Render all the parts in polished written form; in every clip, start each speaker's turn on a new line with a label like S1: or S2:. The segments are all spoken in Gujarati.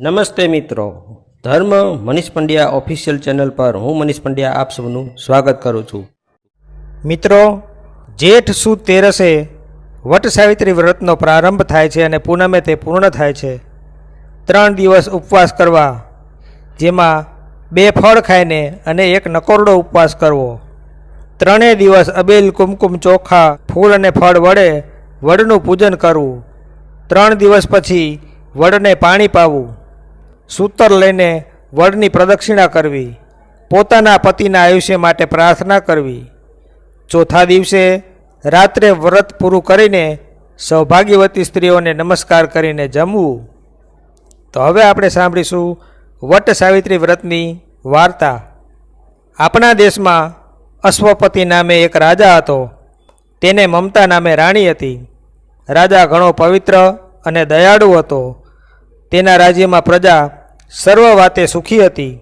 S1: નમસ્તે મિત્રો, ધર્મ મનીષ પંડ્યા ઓફિશિયલ ચેનલ પર હું મનીષ પંડ્યા આપ સૌનું સ્વાગત કરું છું.
S2: મિત્રો, જેઠ સુદ તેરસે વટ સાવિત્રી વ્રતનો પ્રારંભ થાય છે અને પૂનમે તે પૂર્ણ થાય છે. 3 દિવસ ઉપવાસ કરવા, જેમાં 2 ફળ ખાઈને અને 1 નકોરડો ઉપવાસ કરવો. 3 દિવસ અબેલ, કુમકુમ, ચોખા, ફૂલ અને ફળ વડે વડનું પૂજન કરવું. 3 દિવસ પછી વડને પાણી પાવું. સૂતર લઈને વડની પ્રદક્ષિણા કરવી. પોતાના પતિના આયુષ્ય માટે પ્રાર્થના કરવી. ચોથા દિવસે રાત્રે વ્રત પૂરું કરીને સૌભાગ્યવતી સ્ત્રીઓને નમસ્કાર કરીને જમવું. તો હવે આપણે સાંભળીશું વટ સાવિત્રી વ્રતની વાર્તા. આપણા દેશમાં અશ્વપતિ નામે એક રાજા હતો. તેને મમતા નામે રાણી હતી. રાજા ઘણો પવિત્ર અને દયાળુ હતો. તેના રાજ્યમાં પ્રજા સર્વ વાતે સુખી હતી.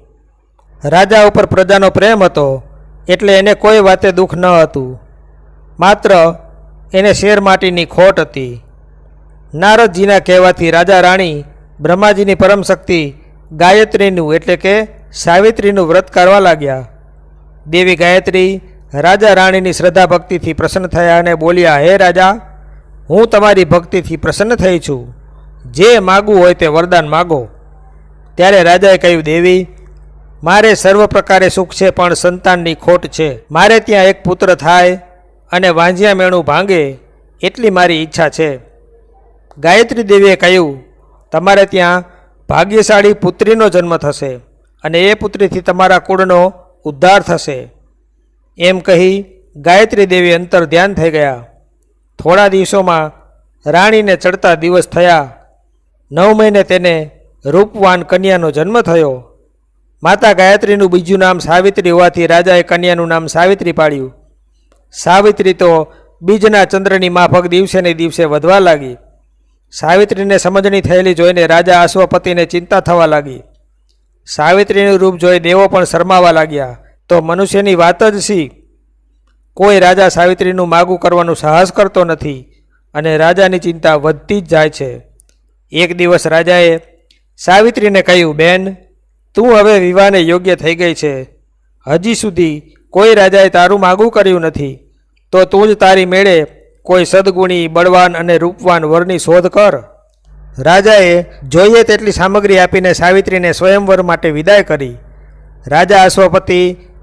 S2: રાજા ઉપર પ્રજાનો પ્રેમ હતો, એટલે એને કોઈ વાતે દુઃખ ન હતું. માત્ર એને શેર માટીની ખોટ હતી. નારદજીના કહેવાથી રાજા રાણી બ્રહ્માજીની પરમ શક્તિ ગાયત્રીનું એટલે કે સાવિત્રીનું વ્રત કરવા લાગ્યા. દેવી ગાયત્રી રાજા રાણીની શ્રદ્ધા ભક્તિથી પ્રસન્ન થયા અને બોલ્યા, હે રાજા, હું તમારી ભક્તિથી પ્રસન્ન થઈ છું. જે માગવું હોય તે વરદાન માગો. ત્યારે રાજાએ કહ્યું, દેવી, મારે સર્વ પ્રકારે સુખ છે, પણ સંતાનની ખોટ છે. મારે ત્યાં એક પુત્ર થાય અને વાંઝિયા મેણું ભાંગે એટલી મારી ઈચ્છા છે. ગાયત્રી દેવીએ કહ્યું, તમારે ત્યાં ભાગ્યશાળી પુત્રીનો જન્મ થશે અને એ પુત્રીથી તમારા કુળનો ઉદ્ધાર થશે. એમ કહી ગાયત્રી દેવી અંતર ધ્યાન થઈ ગયા. થોડા દિવસોમાં રાણીને ચડતા દિવસ થયા. 9 મહિને તેને રૂપવાન કન્યાનો જન્મ થયો. માતા ગાયત્રીનું બીજું નામ સાવિત્રી હોવાથી રાજાએ કન્યાનું નામ સાવિત્રી પાડ્યું. સાવિત્રી તો બીજના ચંદ્રની માફક દિવસે ને દિવસે વધવા લાગી. સાવિત્રીને સમજણી થયેલી જોઈને રાજા અશ્વપતિને ચિંતા થવા લાગી. સાવિત્રીનું રૂપ જોઈ દેવો પણ શરમાવા લાગ્યા. તો મનુષ્યની વાત જ શી! કોઈ રાજા સાવિત્રીનું માગું કરવાનું સાહસ કરતો નથી અને રાજાની ચિંતા વધતી જ જાય છે. એક દિવસ રાજાએ સાવિત્રીને કહ્યું, બેન, તું હવે વિવાહને યોગ્ય થઈ ગઈ છે. હજી સુધી કોઈ રાજાએ તારું માગું કર્યું નથી. તો તું જ તારી મેળે કોઈ સદગુણી, બળવાન અને રૂપવાન વરની શોધ કર. રાજાએ જોઈએ તેટલી સામગ્રી આપીને સાવિત્રીને સ્વયંવર માટે વિદાય કરી. રાજા અશ્વપતિ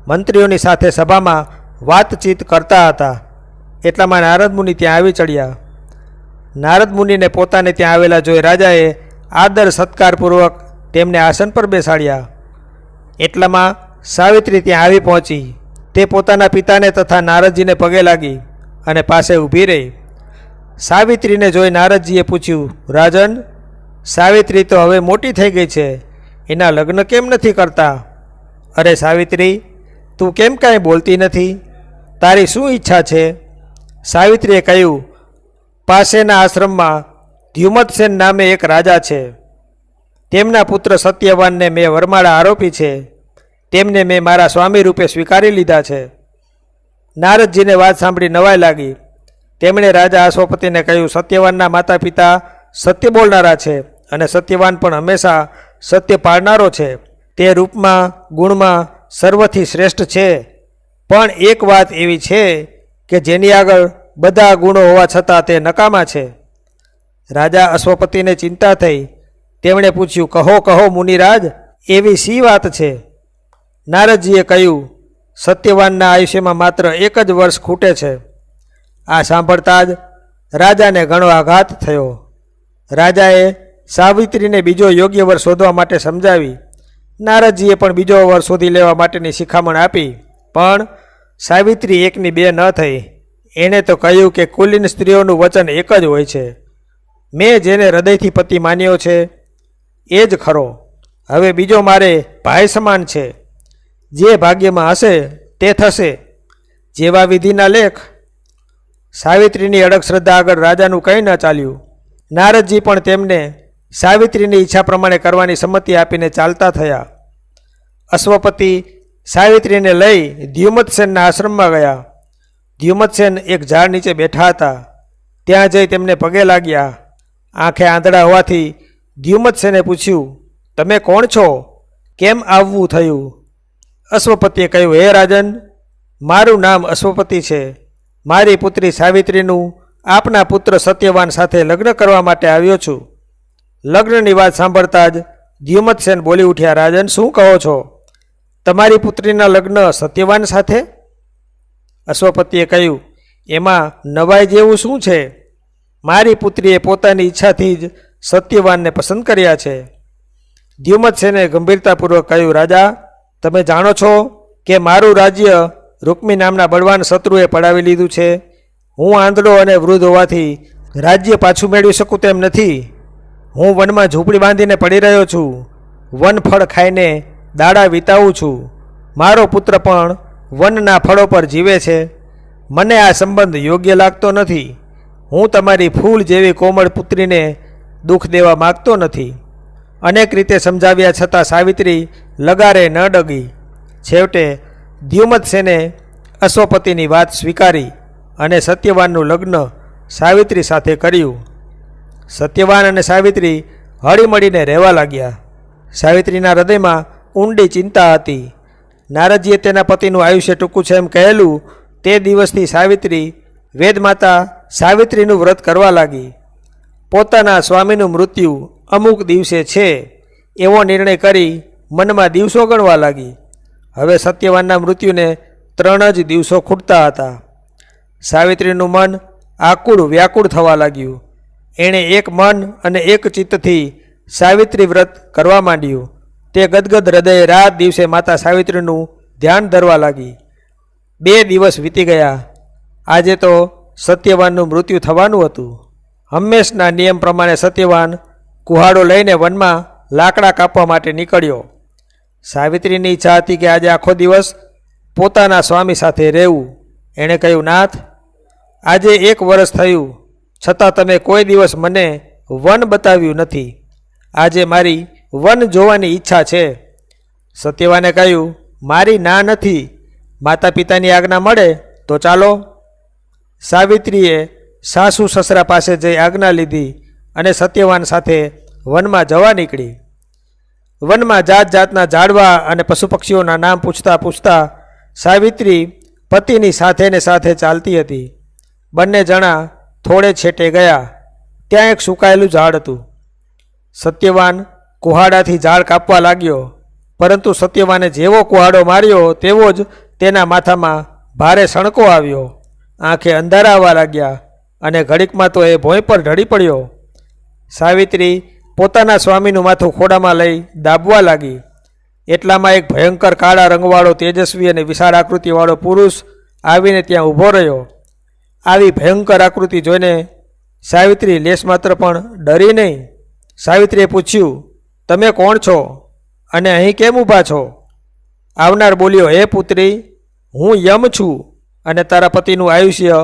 S2: મંત્રીઓની સાથે સભામાં વાતચીત કરતા હતા. એટલામાં નારદ મુનિ ત્યાં આવી ચડ્યા. નારદ મુનિને પોતાને ત્યાં આવેલા જોઈ રાજાએ આદર સત્કારપૂર્વક તેમને આસન પર બેસાડ્યા. એટલામાં સાવિત્રી ત્યાં આવી પહોંચી. તે પોતાના પિતાને તથા નારદજીને પગે લાગી અને પાસે ઊભી રહી. સાવિત્રીને જોઈ નારદજીએ પૂછ્યું, રાજન, સાવિત્રી તો હવે મોટી થઈ ગઈ છે, એના લગ્ન કેમ નથી કરતા? અરે સાવિત્રી, તું કેમ કાંઈ બોલતી નથી? તારી શું ઈચ્છા છે? સાવિત્રીએ કહ્યું, પાસેના આશ્રમમાં દ્યુમતસેન નામે એક રાજા છે. તેમના પુત્ર સત્યવાનને મેં વરમાળા આરોપી છે. તેમને મેં મારા સ્વામી રૂપે સ્વીકારી લીધા છે. નારદજીને વાત સાંભળી નવાઈ લાગી. તેમણે રાજા અશ્વપતિને કહ્યું, સત્યવાનના માતા પિતા સત્ય બોલનારા છે અને સત્યવાન પણ હંમેશા સત્ય પાળનારો છે. તે રૂપમાં, ગુણમાં સર્વથી શ્રેષ્ઠ છે. પણ એક વાત એવી છે કે જેની આગળ બધા ગુણો હોવા છતાં તે નકામા છે. રાજા અશ્વપતિને ચિંતા થઈ. તેમણે પૂછ્યું, કહો કહો મુનિરાજ, એવી શી વાત છે? નારદજીએ કહ્યું, સત્યવાનના આયુષ્યમાં માત્ર 1 જ વર્ષ ખૂટે છે. આ સાંભળતા જ રાજાને ઘણો આઘાત થયો. રાજાએ સાવિત્રીને બીજો યોગ્ય વર શોધવા માટે સમજાવી. નારદજીએ પણ બીજો વર શોધી લેવા માટેની શિખામણ આપી. પણ સાવિત્રી 1ની 2 ન થઈ. એણે તો કહ્યું કે કુલીન સ્ત્રીઓનું વચન એક જ હોય છે. મેં જેને હૃદયથી પતિ માન્યો છે એ જ ખરો. હવે બીજો મારે ભાઈ સમાન છે. જે ભાગ્યમાં હશે તે થશે. જેવા વિધિના લેખ. સાવિત્રીની અડગ શ્રદ્ધા આગળ રાજાનું કંઈ ન ચાલ્યું. નારદજી પણ તેમને સાવિત્રીની ઈચ્છા પ્રમાણે કરવાની સંમતિ આપીને ચાલતા થયા. અશ્વપતિ સાવિત્રીને લઈ દ્યુમતસેનના આશ્રમમાં ગયા. દ્યુમતસેન એક ઝાડ નીચે બેઠા હતા. ત્યાં જઈ તેમને પગે લાગ્યા. આંખે આંધળા હોવાથી દ્યુમતસેને પૂછ્યું, તમે કોણ છો? કેમ આવવું થયું? અશ્વપતિએ કહ્યું, હે રાજન, મારું નામ અશ્વપતિ છે. મારી પુત્રી સાવિત્રીનું આપના પુત્ર સત્યવાન સાથે લગ્ન કરવા માટે આવ્યો છું. લગ્નની વાત સાંભળતા જ દ્યુમત્સેન બોલી ઉઠ્યા, રાજન, શું કહો છો? તમારી પુત્રીના લગ્ન સત્યવાન સાથે? અશ્વપતિએ કહ્યું, એમાં નવાઈ જેવું શું છે? મારી પુત્રીએ પોતાની ઈચ્છાથી જ સત્યવાનને પસંદ કર્યા છે. દ્યુમત્સેને ગંભીરતાપૂર્વક કહ્યું, રાજા, તમે જાણો છો કે મારું રાજ્ય રૂક્મી નામના બળવાન શત્રુએ પડાવી લીધું છે. હું આંધળો અને વૃદ્ધ હોવાથી રાજ્ય પાછું મેળવી શકું તેમ નથી. હું વનમાં ઝૂંપડી બાંધીને પડી રહ્યો છું. વનફળ ખાઈને દાડા વિતાવું છું. મારો પુત્ર પણ વનના ફળો પર જીવે છે. મને આ સંબંધ યોગ્ય લાગતો નથી. હું તમારી ફૂલ જેવી કોમળ પુત્રીને દુઃખ દેવા માગતો નથી. અનેક રીતે સમજાવ્યા છતાં સાવિત્રી લગારે ન ડગી. છેવટે દ્યુમત્સેને અશ્વપતિની વાત સ્વીકારી અને સત્યવાનનું લગ્ન સાવિત્રી સાથે કર્યું. સત્યવાન અને સાવિત્રી હળીમળીને રહેવા લાગ્યા. સાવિત્રીના હૃદયમાં ઊંડી ચિંતા હતી. નારદજીએ તેના પતિનું આયુષ્ય ટૂંકું છે એમ કહેલું તે દિવસથી સાવિત્રી વેદમાતા સાવિત્રીનું વ્રત કરવા લાગી. પોતાના સ્વામીનું મૃત્યુ અમુક દિવસે છે એવો નિર્ણય કરી મનમાં દિવસો ગણવા લાગી. હવે સત્યવાનના મૃત્યુને 3 જ દિવસો ખૂટતા હતા. સાવિત્રીનું મન આકુળ વ્યાકુળ થવા લાગ્યું. એણે એક મન અને એક ચિત્તથી સાવિત્રી વ્રત કરવા માંડ્યું. તે ગદગદ હૃદયે રાત દિવસે માતા સાવિત્રીનું ધ્યાન ધરવા લાગી. 2 દિવસ વીતી ગયા. આજે તો સત્યવાનનું મૃત્યુ થવાનું હતું. હંમેશના નિયમ પ્રમાણે સત્યવાન કુહાડો લઈને વનમાં લાકડા કાપવા માટે નીકળ્યો. સાવિત્રીની ઈચ્છા હતી કે આજે આખો દિવસ પોતાના સ્વામી સાથે રહેવું. એણે કહ્યું, નાથ, આજે 1 વર્ષ થયું છતાં તમે કોઈ દિવસ મને વન બતાવ્યું નથી. આજે મારી વન જોવાની ઈચ્છા છે. સત્યવાને કહ્યું, મારી ના નથી. માતા પિતાની આજ્ઞા મળે તો ચાલો. સાવિત્રીએ સાસુ સસરા પાસે જઈ આજ્ઞા લીધી અને સત્યવાન સાથે વનમાં જવા નીકળી. વનમાં જાત જાતના ઝાડવા અને પશુ પક્ષીઓના નામ પૂછતા પૂછતા સાવિત્રી પતિની સાથે ને સાથે ચાલતી હતી. બંને જણા થોડે છેટે ગયા. ત્યાં એક સુકાયેલું ઝાડ હતું. સત્યવાન કુહાડાથી ઝાડ કાપવા લાગ્યો, પરંતુ સત્યવાને જેવો કુહાડો માર્યો તેવો જ તેના માથામાં ભારે સણકો આવ્યો. આંખે અંધારા આવવા લાગ્યા અને ઘડીકમાં તો એ ભોંય પર ઢળી પડ્યો. સાવિત્રી પોતાના સ્વામીનું માથું ખોડામાં લઈ દાબવા લાગી. એટલામાં એક ભયંકર કાળા રંગવાળો તેજસ્વી અને વિશાળ આકૃતિવાળો પુરુષ આવીને ત્યાં ઊભો રહ્યો. આવી ભયંકર આકૃતિ જોઈને સાવિત્રી લેશમાત્ર પણ ડરી નહીં. સાવિત્રીએ પૂછ્યું, તમે કોણ છો અને અહીં કેમ ઊભા છો? આવનાર બોલ્યો, હે પુત્રી, હું યમ છું અને તારા પતિનું આયુષ્ય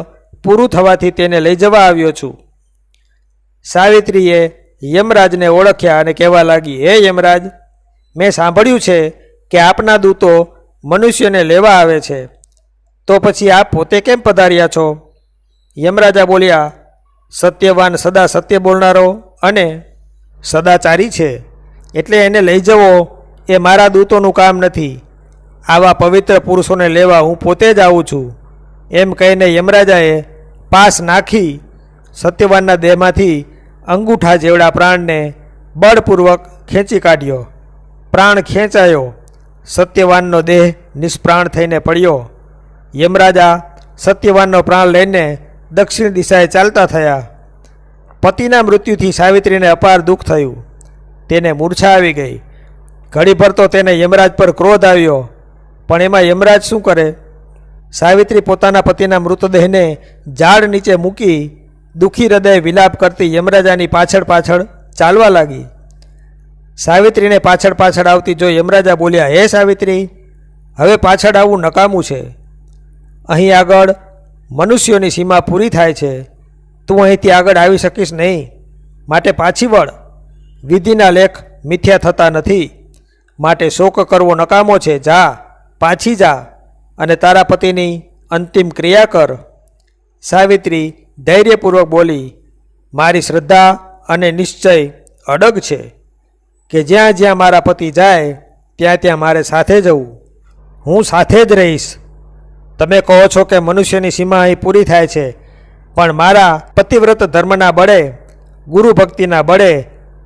S2: પૂરું થવાથી તેને લઈ જવા આવ્યો છું. સાવિત્રીએ યમરાજને ઓળખ્યા અને કહેવા લાગી, હે યમરાજ, મેં સાંભળ્યું છે કે આપના દૂતો મનુષ્યને લેવા આવે છે, તો પછી આપ પોતે કેમ પધાર્યા છો? યમરાજા બોલ્યા, સત્યવાન સદા સત્ય બોલનારો અને સદાચારી છે, એટલે એને લઈ જવો એ મારા દૂતોનું કામ નથી. આવા પવિત્ર પુરુષોને લેવા હું પોતે જ આવું છું. એમ કહીને યમરાજાએ પાસ નાખી સત્યવાનના દેહમાંથી અંગૂઠા જેવડા પ્રાણને બળપૂર્વક ખેંચી કાઢ્યો. પ્રાણ ખેંચાયો. સત્યવાનનો દેહ નિષ્પ્રાણ થઈને પડ્યો. યમરાજા સત્યવાનનો પ્રાણ લઈને દક્ષિણ દિશાએ ચાલતા થયા. પતિના મૃત્યુથી સાવિત્રીને અપાર દુઃખ થયું. તેને મૂર્છા આવી ગઈ. ઘડીભર તો તેને યમરાજ પર ક્રોધ આવ્યો, પણ એમાં યમરાજ શું કરે? સાવિત્રી પોતાના પતિના મૃતદેહને ઝાડ નીચે મૂકી દુઃખી હૃદય વિલાપ કરતી યમરાજાની પાછળ પાછળ ચાલવા લાગી. સાવિત્રીને પાછળ પાછળ આવતી જોઈ યમરાજા બોલ્યા, હે સાવિત્રી, હવે પાછળ આવવું નકામું છે. અહીં આગળ મનુષ્યોની સીમા પૂરી થાય છે. તું અહીંથી આગળ આવી શકીશ નહીં, માટે પાછી વળ. વિધિના લેખ મિથ્યા થતા નથી, માટે શોક કરવો નકામો છે. જા, પાછી જા અને તારા પતિની અંતિમ ક્રિયા કર. સાવિત્રી ધૈર્યપૂર્વક બોલી, મારી શ્રદ્ધા અને નિશ્ચય અડગ છે. કે જ્યાં જ્યાં મારા પતિ જાય ત્યાં ત્યાં મારે સાથે જવું. હું સાથે જ રહીશ. તમે કહો છો કે મનુષ્યની સીમા અહીં પૂરી થાય છે, પણ મારા પતિવ્રત ધર્મના બળે, ગુરુ ભક્તિના બળે,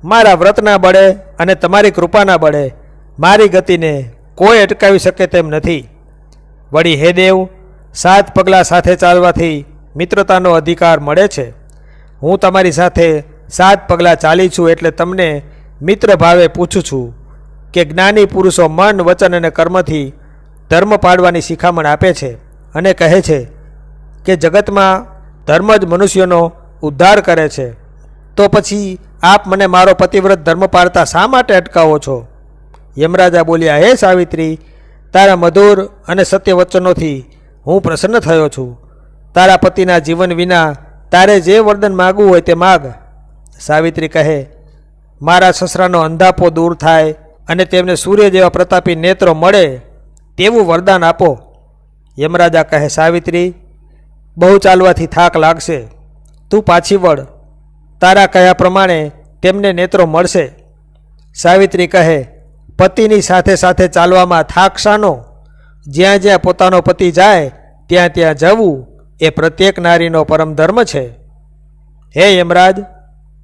S2: મારા વ્રતના બળે અને તમારી કૃપાના બળે મારી ગતિને કોઈ અટકાવી શકે તેમ નથી. વળી હે દેવ, 7 પગલાં સાથે ચાલવાથી મિત્રતાનો અધિકાર મળે છે. હું તમારી સાથે 7 પગલાં ચાલી છું, એટલે તમને મિત્ર ભાવે પૂછું છું કે જ્ઞાની પુરુષો મન, વચન અને કર્મથી ધર્મ પાળવાની શિખામણ આપે છે અને કહે છે કે જગતમાં ધર્મ જ મનુષ્યનો ઉદ્ધાર કરે છે. તો પછી આપ મને મારો પતિવ્રત ધર્મ પાળતા શા માટે અટકાવો છો? યમરાજા બોલ્યા, હે સાવિત્રી, તારા મધુર અને સત્ય વચનોથી હું પ્રસન્ન થયો છું. તારા પતિના જીવન વિના તારે જે વરદાન માગવું હોય તે માગ. સાવિત્રી કહે, મારા સસરાનો અંધાપો દૂર થાય અને તેમને સૂર્ય જેવા પ્રતાપી નેત્રો મળે તેવું વરદાન આપો. યમરાજા કહે, સાવિત્રી, બહુ ચાલવાથી થાક લાગશે, તું પાછી વળ. તારા કહ્યા પ્રમાણે તેમને નેત્રો મળશે. સાવિત્રી કહે, પતિની સાથે સાથે ચાલવામાં થાક શાનો? જ્યાં જ્યાં પોતાનો પતિ જાય ત્યાં ત્યાં જવું એ પ્રત્યેક નારીનો પરમ ધર્મ છે. હે યમરાજ,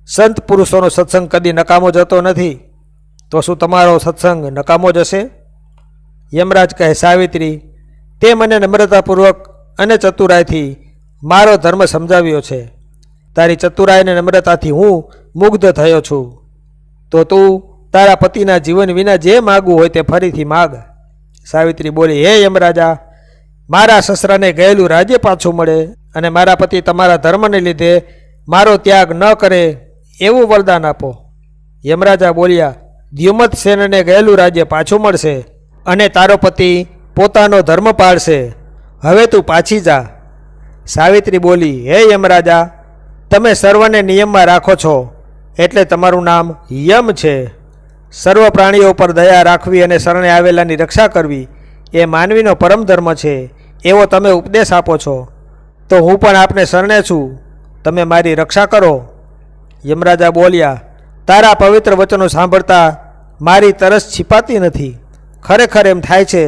S2: સંત પુરુષોનો સત્સંગ કદી નકામો જતો નથી, તો શું તમારો સત્સંગ નકામો જશે? યમરાજ કહે, સાવિત્રી, તે મને નમ્રતાપૂર્વક અને ચતુરાઈથી મારો ધર્મ સમજાવ્યો છે. તારી ચતુરાઈ અને નમ્રતાથી હું મુગ્ધ થયો છું. તો તું તારા પતિના જીવન વિના જે માગવું હોય તે ફરીથી માગ. સાવિત્રી બોલી, હે યમરાજા, મારા સસરાને ગયેલું રાજ્ય પાછું મળે અને મારા પતિ તમારા ધર્મને લીધે મારો ત્યાગ ન કરે એવું વરદાન આપો. યમરાજા બોલ્યા, દ્યુમત સેનને ગયેલું રાજ્ય પાછું મળશે અને તારો પતિ પોતાનો ધર્મ પાળશે. હવે તું પાછી જા. સાવિત્રી બોલી, હે યમરાજા, તમે સર્વને નિયમમાં રાખો છો એટલે તમારું નામ યમ છે. સર્વ પ્રાણીઓ પર દયા રાખવી અને શરણે આવેલાની રક્ષા કરવી એ માનવીનો પરમ ધર્મ છે એવો તમે ઉપદેશ આપો છો. તો હું પણ આપને શરણે છું, તમે મારી રક્ષા કરો. યમરાજા બોલ્યા, તારા પવિત્ર વચનો સાંભળતા મારી તરસ छिपाती નથી. ખરેખર એમ થાય છે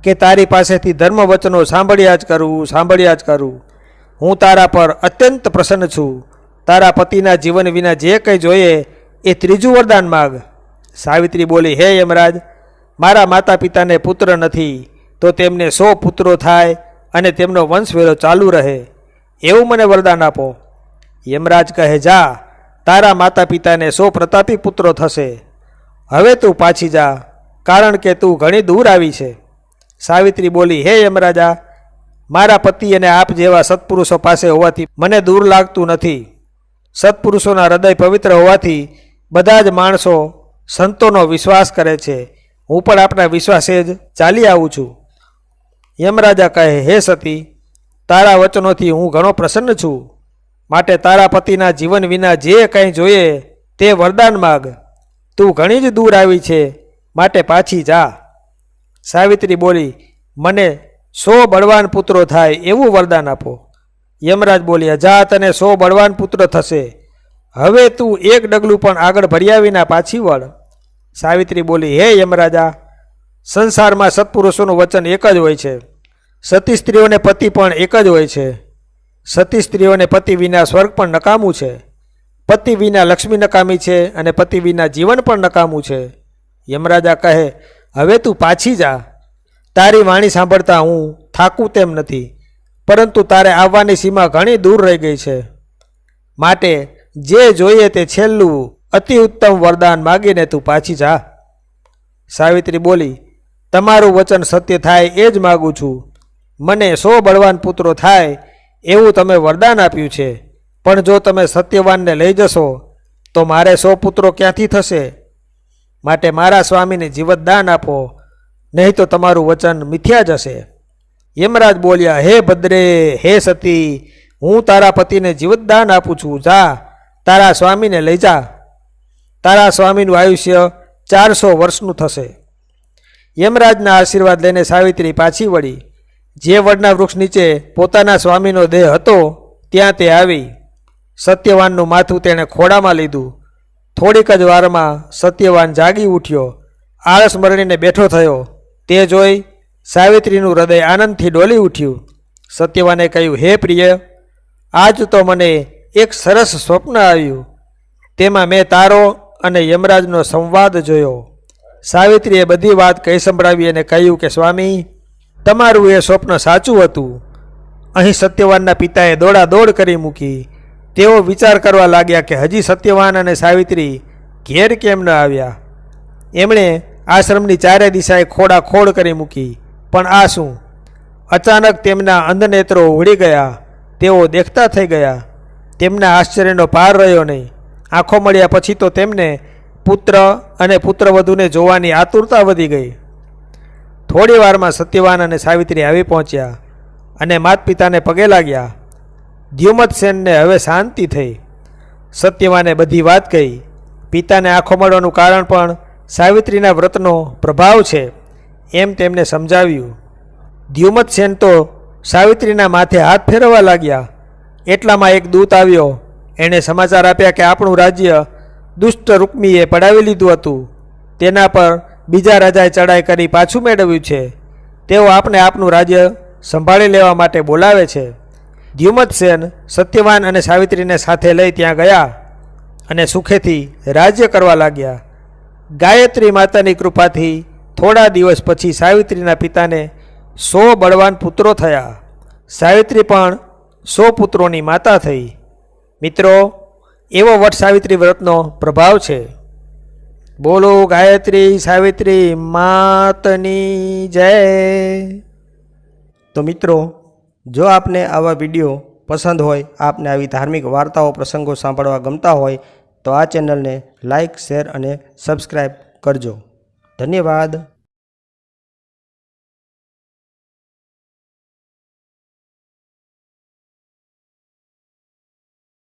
S2: કે તારી પાસેથી ધર્મ વચનો સાંભળ્યા જ કરું. હું તારા પર અત્યંત પ્રસન્ન છું. તારા પતિના જીવન વિના જે કંઈ જોઈએ એ ત્રીજું વરદાન માગ. સાવિત્રી બોલી, હે યમરાજ, મારા માતા પિતાને પુત્ર નથી, તો તેમને 100 પુત્રો થાય અને તેમનો વંશવેલો ચાલુ રહે એવું મને વરદાન આપો. યમરાજ કહે, જા, તારા માતા પિતાને 100 પ્રતાપી પુત્રો થશે. હવે તું પાછી જા, કારણ કે તું ઘણી દૂર આવી છે. સાવિત્રી બોલી, હે યમરાજા, મારા પતિ અને આપ જેવા સત્પુરુષો પાસે હોવાથી મને દૂર લાગતું નથી. સત્પુરુષોના હૃદય પવિત્ર હોવાથી બધા જ માણસો સંતોનો વિશ્વાસ કરે છે. હું પણ આપણા વિશ્વાસે જ ચાલી આવું છું. યમરાજા કહે, હે સતી, તારા વચનોથી હું ઘણો પ્રસન્ન છું, માટે તારા પતિના જીવન વિના જે કંઈ જોઈએ તે વરદાન માગ. તું ઘણી જ દૂર આવી છે, માટે પાછી જા. સાવિત્રી બોલી, મને 100 બળવાન પુત્રો થાય એવું વરદાન આપો. યમરાજ બોલ્યા, જા, તને 100 બળવાન પુત્ર થશે. હવે તું એક ડગલું પણ આગળ ભર્યા વિના પાછી વળ. સાવિત્રી બોલી, હે યમરાજા, સંસારમાં સત્પુરુષોનું વચન એક જ હોય છે. સતી સ્ત્રીઓને પતિ પણ એક જ હોય છે. સતી સ્ત્રીઓને પતિ વિના સ્વર્ગ પણ નકામું છે. પતિ વિના લક્ષ્મી નકામી છે અને પતિ વિના જીવન પણ નકામું છે. યમરાજા કહે, હવે તું પાછી જા. તારી વાણી સાંભળતા હું થાકું તેમ નથી, પરંતુ તારે આવવાની સીમા ઘણી દૂર રહી ગઈ છે. માટે જે જોઈએ તે છેલ્લું અતિ ઉત્તમ વરદાન માગીને તું પાછી જા. સાવિત્રી બોલી, તમારું વચન સત્ય થાય એ જ માગું છું. મને 100 બળવાન પુત્રો થાય એવું તમે વરદાન આપ્યું છે, પણ જો તમે સત્યવાનને લઈ જશો તો મારે 100 પુત્રો ક્યાંથી થશે? માટે મારા સ્વામીને જીવતદાન આપો, નહીં તો તમારું વચન મિથ્યા જશે. યમરાજ બોલ્યા, હે ભદ્રે, હે સતી, હું તારા પતિને જીવતદાન આપું છું. જા, તારા સ્વામીને લઈ જા. તારા સ્વામીનું આયુષ્ય 400 વર્ષનું થશે. યમરાજના આશીર્વાદ લઈને સાવિત્રી પાછી વળી. જે વડના વૃક્ષ નીચે પોતાના સ્વામીનો દેહ હતો ત્યાં તે આવી. સત્યવાનનું માથું તેણે ખોળામાં લીધું. થોડીક જ વારમાં સત્યવાન જાગી ઉઠ્યો, આળસ મરડીને બેઠો થયો. તે જોઈ સાવિત્રીનું હૃદય આનંદથી ડોલી ઉઠ્યું. સત્યવાને કહ્યું, હે પ્રિય, આજ તો મને એક સરસ સ્વપ્ન આવ્યું. તેમાં મેં તારો અને યમરાજનો સંવાદ જોયો. સાવિત્રીએ બધી વાત કહી સંભળાવી અને કહ્યું કે સ્વામી, તમારું એ સ્વપ્ન સાચું હતું. અહીં સત્યવાનના પિતાએ દોડાદોડ કરી મૂકી. તેઓ વિચાર કરવા લાગ્યા કે હજી સત્યવાન અને સાવિત્રી ઘેર કેમ ન આવ્યા. એમણે આશ્રમની ચારે દિશાએ ખોડાખોડ કરી મૂકી, પણ આ શું? અચાનક તેમના અંધનેત્રો ઉડી ગયા. તેઓ દેખતા થઈ ગયા. તેમના આશ્ચર્યનો પાર રહ્યો નહીં. આંખો મળ્યા પછી તો તેમને પુત્ર અને પુત્રવધૂને જોવાની આતુરતા વધી ગઈ. થોડી વારમાં સત્યવાન અને સાવિત્રી આવી પહોંચ્યા અને માતા પિતાને પગે લાગ્યા. દ્યુમતસેનને હવે શાંતિ થઈ. સત્યવાને બધી વાત કહી. પિતાને આંખો મળવાનું કારણ પણ સાવિત્રીના વ્રતનો પ્રભાવ છે એમ તેમને સમજાવ્યું. દ્યુમતસેન તો સાવિત્રીના માથે હાથ ફેરવવા લાગ્યા. એટલામાં એક દૂત આવ્યો. એણે સમાચાર આપ્યા કે આપણું રાજ્ય દુષ્ટ રૂક્મીએ પડાવી લીધું હતું. તેના પર બીજા રાજાએ ચડાઈ કરી પાછું મેળવ્યું છે. તેઓ આપને આપનું રાજ્ય સંભાળી લેવા માટે બોલાવે છે. દ્યુમતસેન સત્યવાન અને સાવિત્રીને સાથે લઈ ત્યાં ગયા અને સુખેથી રાજ્ય કરવા લાગ્યા. ગાયત્રી માતાની કૃપાથી થોડા દિવસ પછી સાવિત્રીના પિતાને 100 બળવાન પુત્રો થયા. સાવિત્રી પણ 100 પુત્રોની માતા થઈ. મિત્રો, એવો વટ સાવિત્રી વ્રતનો પ્રભાવ છે. બોલો ગાયત્રી સાવિત્રી માતની જય. તો મિત્રો, જો આપને આવા વિડીયો પસંદ હોય, આપને આવી ધાર્મિક વાર્તાઓ પ્રસંગો સાંભળવા ગમતા હોય તો આ ચેનલને લાઇક, શેર અને સબસ્ક્રાઈબ કરજો. ધન્યવાદ.